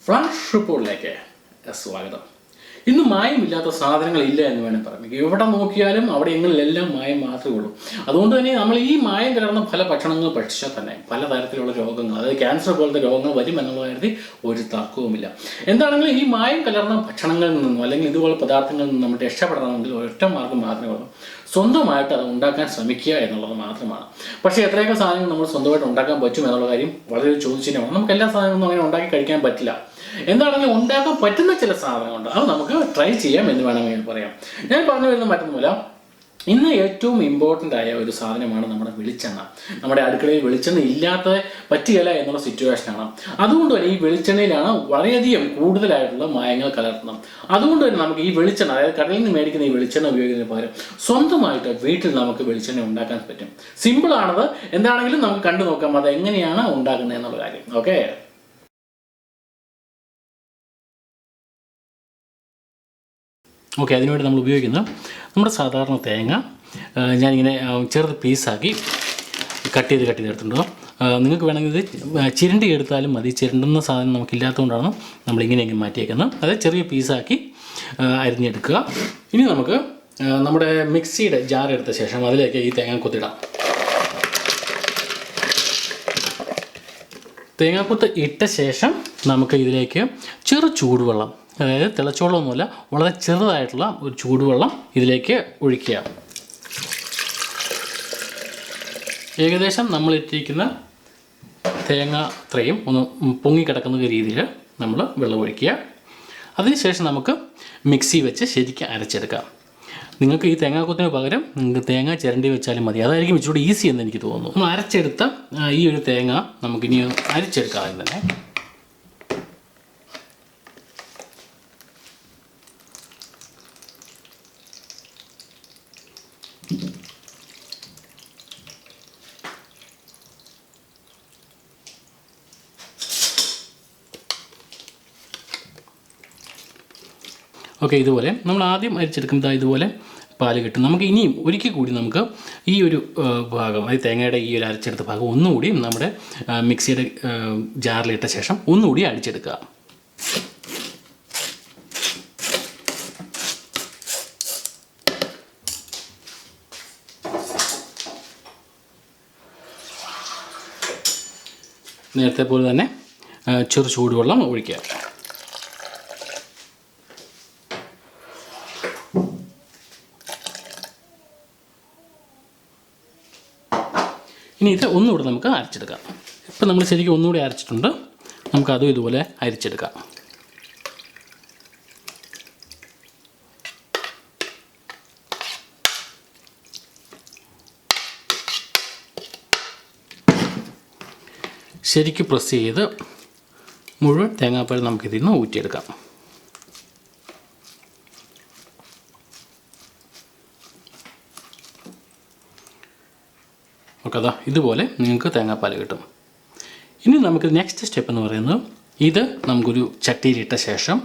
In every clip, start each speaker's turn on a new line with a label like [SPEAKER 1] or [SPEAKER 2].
[SPEAKER 1] Flash റിപ്പോർട്ടിലേക്ക് സ്വാഗതം. ഇന്ന് മായമില്ലാത്ത സാധനങ്ങളില്ല എന്ന് വേണമെങ്കിൽ പറയാം. എവിടെ നോക്കിയാലും അവിടെ എങ്ങളിലെല്ലാം മായം മാത്രമേ ഉള്ളൂ. അതുകൊണ്ട് തന്നെ നമ്മൾ ഈ മായം കലർന്ന പല ഭക്ഷണങ്ങൾ ഭക്ഷിച്ചാൽ തന്നെ പലതരത്തിലുള്ള രോഗങ്ങൾ, അതായത് ക്യാൻസർ പോലത്തെ രോഗങ്ങൾ വരും എന്നുള്ള കാര്യത്തിൽ ഒരു തർക്കവുമില്ല. എന്താണെങ്കിലും ഈ മായം കലർന്ന ഭക്ഷണങ്ങളിൽ നിന്നും അല്ലെങ്കിൽ ഇതുപോലെ പദാർത്ഥങ്ങളിൽ നിന്നും നമ്മൾ രക്ഷപ്പെടണമെങ്കിൽ ഒരൊറ്റ മാർഗ്ഗം മാത്രമേ ഉള്ളൂ. സ്വന്തമായിട്ട് അത് ഉണ്ടാക്കാൻ ശ്രമിക്കുക എന്നുള്ളത് മാത്രമാണ്. പക്ഷേ എത്രയൊക്കെ സാധനങ്ങൾ നമ്മൾ സ്വന്തമായിട്ട് ഉണ്ടാക്കാൻ പറ്റും എന്നുള്ള കാര്യം വളരെ ചോദിച്ചിട്ടാണ്. നമുക്ക് എല്ലാ സാധനങ്ങളൊന്നും അങ്ങനെ ഉണ്ടാക്കി കഴിക്കാൻ പറ്റില്ല. എന്താണെങ്കിലും ഉണ്ടാക്കാൻ പറ്റുന്ന ചില സാധനങ്ങളുണ്ട്, അത് നമുക്ക് ട്രൈ ചെയ്യാം എന്ന് വേണമെങ്കിൽ പറയാം. ഞാൻ പറഞ്ഞു വരുന്ന മറ്റൊന്നുമില്ല, ഇന്ന് ഏറ്റവും ഇമ്പോർട്ടൻ്റ് ആയ ഒരു സാധനമാണ് നമ്മുടെ വെളിച്ചെണ്ണ. നമ്മുടെ അടുക്കളയിൽ വെളിച്ചെണ്ണ ഇല്ലാത്ത പറ്റുകയില്ല എന്നുള്ള സിറ്റുവേഷനാണ്. അതുകൊണ്ട് തന്നെ ഈ വെളിച്ചെണ്ണയിലാണ് വളരെയധികം കൂടുതലായിട്ടുള്ള മായങ്ങൾ കലർത്തുന്നത്. അതുകൊണ്ട് തന്നെ നമുക്ക് ഈ വെളിച്ചെണ്ണ, അതായത് കടയിൽ നിന്ന് മേടിക്കുന്ന ഈ വെളിച്ചെണ്ണ ഉപയോഗിക്കുന്നതിന് പകരം സ്വന്തമായിട്ട് വീട്ടിൽ നമുക്ക് വെളിച്ചെണ്ണ ഉണ്ടാക്കാൻ പറ്റും. സിമ്പിളാണത്. എന്താണെങ്കിലും നമുക്ക് കണ്ടു നോക്കാം അത് എങ്ങനെയാണ് ഉണ്ടാക്കുന്നത് എന്നുള്ള കാര്യം. ഓക്കെ, അതിനുവേണ്ടി നമ്മൾ ഉപയോഗിക്കുന്നത് നമ്മുടെ സാധാരണ തേങ്ങ ഞാനിങ്ങനെ ചെറുത് പീസാക്കി കട്ട് ചെയ്ത് എടുത്തിട്ടുണ്ടോ. നിങ്ങൾക്ക് വേണമെങ്കിൽ ഇത് ചിരണ്ടി എടുത്താലും മതി. ചിരണ്ടുന്ന സാധനം നമുക്കില്ലാത്തതുകൊണ്ടാണ് നമ്മളിങ്ങനെ മാറ്റിയേക്കുന്നത്. അത് ചെറിയ പീസാക്കി അരിഞ്ഞെടുക്കുക. ഇനി നമുക്ക് നമ്മുടെ മിക്സിയുടെ ജാർ എടുത്ത ശേഷം അതിലേക്ക് ഈ തേങ്ങാക്കൊത്തിടാം. തേങ്ങാക്കൊത്ത് ഇട്ട ശേഷം നമുക്ക് ഇതിലേക്ക് ചെറു ചൂടുവെള്ളം, അതായത് തിളച്ചോളമൊന്നുമില്ല, വളരെ ചെറുതായിട്ടുള്ള ഒരു ചൂടുവെള്ളം ഇതിലേക്ക് ഒഴിക്കുക. ഏകദേശം നമ്മൾ ഇട്ടിരിക്കുന്ന തേങ്ങ അത്രയും ഒന്ന് പൊങ്ങിക്കിടക്കുന്ന രീതിയിൽ നമ്മൾ വെള്ളം ഒഴിക്കുക. അതിനുശേഷം നമുക്ക് മിക്സി വെച്ച് ശരിക്കും അരച്ചെടുക്കാം. നിങ്ങൾക്ക് ഈ തേങ്ങാക്കൊത്തിന് പകരം നിങ്ങൾക്ക് തേങ്ങ ചിരണ്ടി വെച്ചാലും മതി. അതായിരിക്കും ഇച്ചിരി ഈസി എന്ന് എനിക്ക് തോന്നുന്നു. നമ്മൾ അരച്ചെടുത്ത ഈ ഒരു തേങ്ങ നമുക്കിനി അരച്ചെടുക്കാം തന്നെ. ഓക്കെ, ഇതുപോലെ നമ്മൾ ആദ്യം അരിച്ചെടുക്കുമ്പോൾ ഇതുപോലെ പാല് കിട്ടും. നമുക്ക് ഇനിയും ഒരിക്കൽ കൂടി നമുക്ക് ഈ ഒരു ഭാഗം, അതായത് തേങ്ങയുടെ ഈ ഒരു അരച്ചെടുത്ത ഭാഗം ഒന്നുകൂടി നമ്മുടെ മിക്സിയുടെ ജാറിലിട്ട ശേഷം ഒന്നുകൂടി അടിച്ചെടുക്കുക. നേരത്തെ പോലെ തന്നെ ചെറു ചൂടുവെള്ളം ഒഴിക്കുക. ഇനി ഇത് ഒന്നുകൂടെ നമുക്ക് അരച്ചെടുക്കാം. ഇപ്പം നമ്മൾ ശരിക്കും ഒന്നുകൂടി അരച്ചിട്ടുണ്ട്. നമുക്കതും ഇതുപോലെ അരിച്ചെടുക്കാം. ശരിക്കും പ്രസ് ചെയ്ത് മുഴുവൻ തേങ്ങാപ്പാൽ നമുക്കിതിൽ നിന്ന് ഊറ്റിയെടുക്കാം. ഓക്കെ, അതാ ഇതുപോലെ നിങ്ങൾക്ക് തേങ്ങാപ്പാൽ കിട്ടും. ഇനി നമുക്ക് നെക്സ്റ്റ് സ്റ്റെപ്പ് എന്ന് പറയുന്നത്, ഇത് നമുക്കൊരു ചട്ടിയിലിട്ട ശേഷം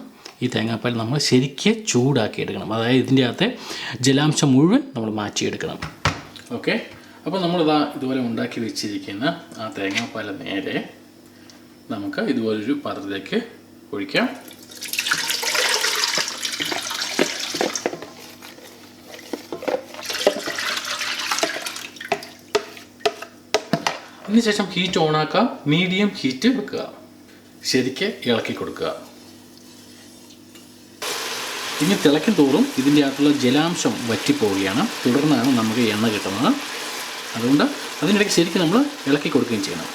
[SPEAKER 1] ഈ തേങ്ങാപ്പാൽ നമ്മൾ ശരിക്കും ചൂടാക്കി എടുക്കണം. അതായത് ഇതിൻ്റെ അകത്തെ ജലാംശം മുഴുവൻ നമ്മൾ മാറ്റിയെടുക്കണം. ഓക്കെ, അപ്പോൾ നമ്മളിതാ ഇതുപോലെ ഉണ്ടാക്കി വെച്ചിരിക്കുന്ന ആ തേങ്ങാപ്പാൽ നേരെ നമുക്ക് ഇതുപോലൊരു പാത്രത്തിലേക്ക് ഒഴിക്കാം. അതിനുശേഷം ഹീറ്റ് ഓണാക്കുക, മീഡിയം ഹീറ്റ് വെക്കുക, ശരിക്ക് ഇളക്കി കൊടുക്കുക. ഇനി തിളയ്ക്കും തോറും ഇതിൻ്റെ അകത്തുള്ള ജലാംശം വറ്റിപ്പോവുകയാണ്. തുടർന്നാണ് നമുക്ക് എണ്ണ കിട്ടുന്നത്. അതുകൊണ്ട് അതിനിടയ്ക്ക് ശരിക്കും നമ്മൾ ഇളക്കി കൊടുക്കുകയും ചെയ്യണം.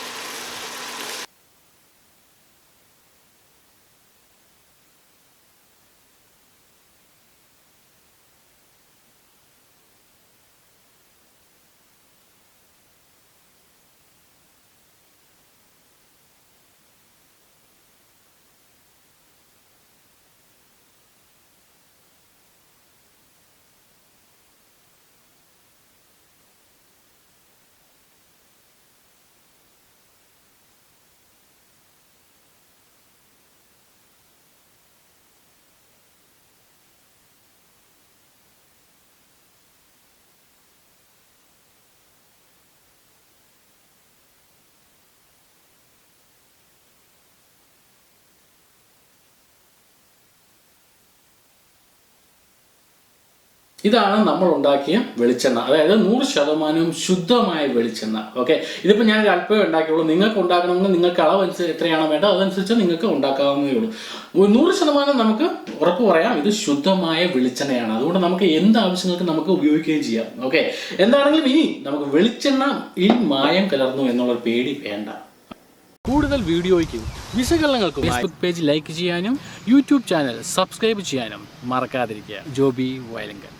[SPEAKER 1] ഇതാണ് നമ്മൾ ഉണ്ടാക്കിയ വെളിച്ചെണ്ണ, അതായത് 100% ശുദ്ധമായ വെളിച്ചെണ്ണ. ഓക്കെ, ഇതിപ്പോൾ ഞാൻ അല്പമേ ഉണ്ടാക്കിയുള്ളൂ. നിങ്ങൾക്ക് ഉണ്ടാക്കണമെങ്കിൽ നിങ്ങൾക്ക് അളവനുസരിച്ച് എത്രയാണോ വേണ്ടത് അതനുസരിച്ച് നിങ്ങൾക്ക് ഉണ്ടാക്കാവുന്നതേ ഉള്ളൂ. 100% നമുക്ക് ഉറപ്പ് പറയാം ഇത് ശുദ്ധമായ വെളിച്ചെണ്ണയാണ്. അതുകൊണ്ട് നമുക്ക് എന്ത് ആവശ്യങ്ങൾക്ക് നമുക്ക് ഉപയോഗിക്കുകയും ചെയ്യാം. ഓക്കെ, എന്താണെങ്കിലും ഇനി നമുക്ക് വെളിച്ചെണ്ണയിൽ മായം കലർന്നു എന്നുള്ളൊരു പേടി വേണ്ട. കൂടുതൽ വീഡിയോയ്ക്കും വിശകലനങ്ങൾക്കും ഫേസ്ബുക്ക് പേജ് ലൈക്ക് ചെയ്യാനും യൂട്യൂബ് ചാനൽ സബ്സ്ക്രൈബ് ചെയ്യാനും മറക്കാതിരിക്കുക. ജോബി വയലങ്കൽ.